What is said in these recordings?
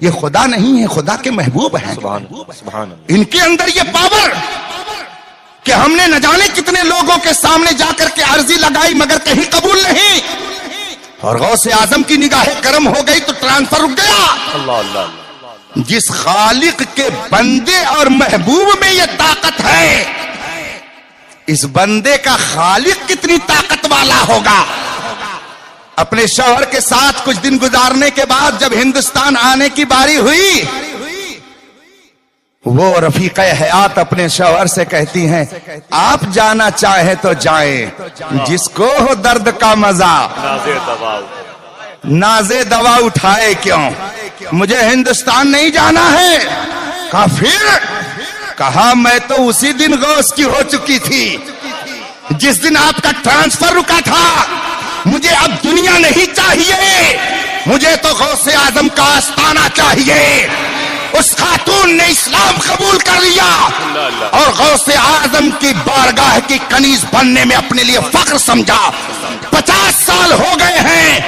یہ خدا نہیں ہے، خدا کے محبوب ہیں۔ ان کے اندر یہ پاور کہ ہم نے نہ جانے کتنے لوگوں کے سامنے جا کر کے عرضی لگائی مگر کہیں قبول نہیں، اور غوث اعظم کی نگاہ کرم ہو گئی تو ٹرانسفر رک گیا۔ جس خالق کے بندے اور محبوب میں یہ طاقت ہے، اس بندے کا خالق کتنی طاقت والا ہوگا۔ اپنے شوہر کے ساتھ کچھ دن گزارنے کے بعد جب ہندوستان آنے کی باری ہوئی، وہ رفیقہ حیات اپنے شوہر سے کہتی ہیں آپ جانا چاہیں تو جائیں، جس کو ہو درد کا مزہ نازے دوا اٹھائے کیوں، مجھے ہندوستان نہیں جانا ہے۔ کہا پھر؟ کہا میں تو اسی دن غوث کی ہو چکی تھی جس دن آپ کا ٹرانسفر رکا تھا، مجھے اب دنیا نہیں چاہیے، مجھے تو غوث اعظم کا آستانہ چاہیے۔ اس خاتون نے اسلام قبول کر لیا اور غوث اعظم کی بارگاہ کی کنیز بننے میں اپنے لیے فخر سمجھا۔ 50 سال ہو گئے ہیں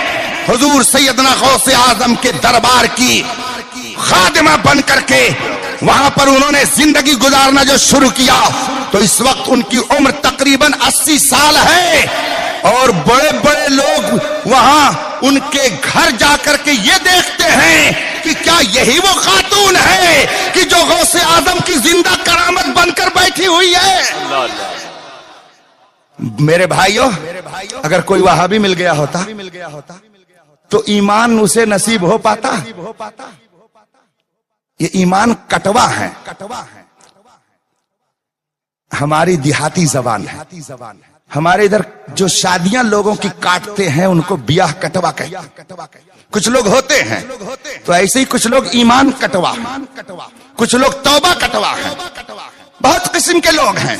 حضور سیدنا غوث اعظم کے دربار کی خادمہ بن کر کے وہاں پر انہوں نے زندگی گزارنا جو شروع کیا تو اس وقت ان کی عمر تقریباً 80 سال ہے، اور بڑے بڑے لوگ وہاں ان کے گھر جا کر کے یہ دیکھتے ہیں کہ کیا یہی وہ خاتون ہے کہ جو غوث اعظم کی زندہ کرامت بن کر بیٹھی ہوئی ہے۔ میرے بھائیوں، اگر کوئی وہابی مل گیا ہوتا تو ایمان اسے نصیب ہو پاتا؟ یہ ایمان کٹوا ہے، ہماری دیہاتی زبان ہے۔ ہمارے ادھر جو شادیاں لوگوں کی کاٹتے ہیں ان کو بیاہ کٹوا کہتے ہیں۔ کچھ لوگ ہوتے ہیں تو ایسے ہی کچھ لوگ ایمان کٹوا، کچھ لوگ توبہ کٹوا ہیں، بہت قسم کے لوگ ہیں۔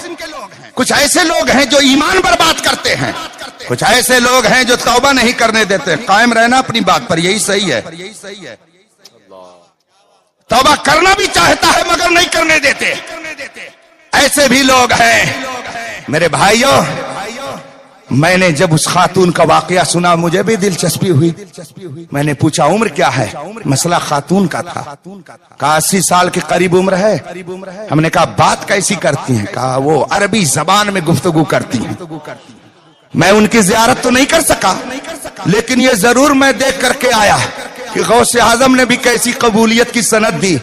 کچھ ایسے لوگ ہیں جو ایمان برباد کرتے ہیں، کچھ ایسے لوگ ہیں جو توبہ نہیں کرنے دیتے۔ قائم رہنا اپنی بات پر، یہی صحیح ہے۔ توبہ کرنا بھی چاہتا ہے مگر نہیں کرنے دیتے، ایسے بھی لوگ ہیں۔ میرے بھائیوں، میں نے جب اس خاتون کا واقعہ سنا مجھے بھی دلچسپی ہوئی۔ میں نے پوچھا عمر کیا ہے؟ مسئلہ خاتون کا تھا۔ کہا 80 سال کے قریب عمر ہے۔ ہم نے کہا بات کیسی کرتی ہیں؟ کہا وہ عربی زبان میں گفتگو کرتی ہیں۔ میں ان کی زیارت تو نہیں کر سکا، لیکن یہ ضرور میں دیکھ کر کے آیا کہ غوث اعظم نے بھی کیسی قبولیت کی سند دی۔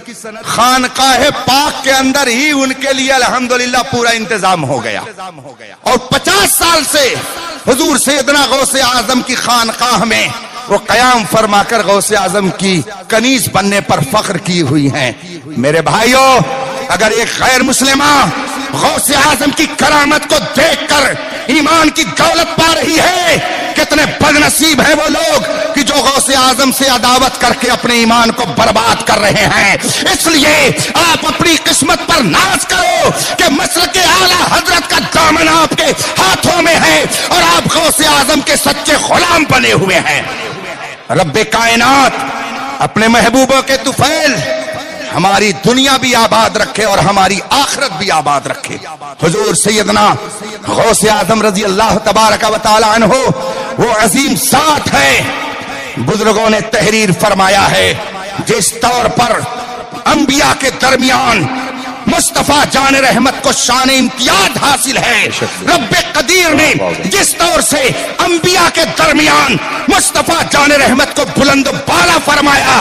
خانقاہ پاک کے اندر ہی ان کے لیے الحمدللہ پورا انتظام ہو گیا، اور 50 سال سے حضور سیدنا غوث اعظم کی خانقاہ میں وہ قیام فرما کر غوث اعظم کی کنیز بننے پر فخر کی ہوئی ہیں۔ میرے بھائیوں، اگر ایک غیر مسلمہ غوث اعظم کی کرامت کو دیکھ کر ایمان کی دولت پا رہی ہے، کتنے بد نصیب ہیں وہ لوگ کہ جو غوث اعظم سے عداوت کر کے اپنے ایمان کو برباد کر رہے ہیں۔ اس لیے آپ اپنی قسمت پر ناز کرو کہ مسلک اعلیٰ حضرت کا دامن آپ کے ہاتھوں میں ہے اور آپ غوث اعظم کے سچے غلام بنے ہوئے ہیں۔ رب کائنات اپنے محبوبوں کے طفیل ہماری دنیا بھی آباد رکھے اور ہماری آخرت بھی آباد رکھے۔ حضور سیدنا غوث اعظم رضی اللہ تبارک و تعالی عنہ وہ عظیم ذات ہے۔ بزرگوں نے تحریر فرمایا ہے جس طور پر انبیاء کے درمیان مصطفیٰ جان رحمت کو شان امتیاز حاصل ہے، رب قدیر نے جس طور سے انبیاء کے درمیان مصطفیٰ جان رحمت کو بلند و بالا فرمایا،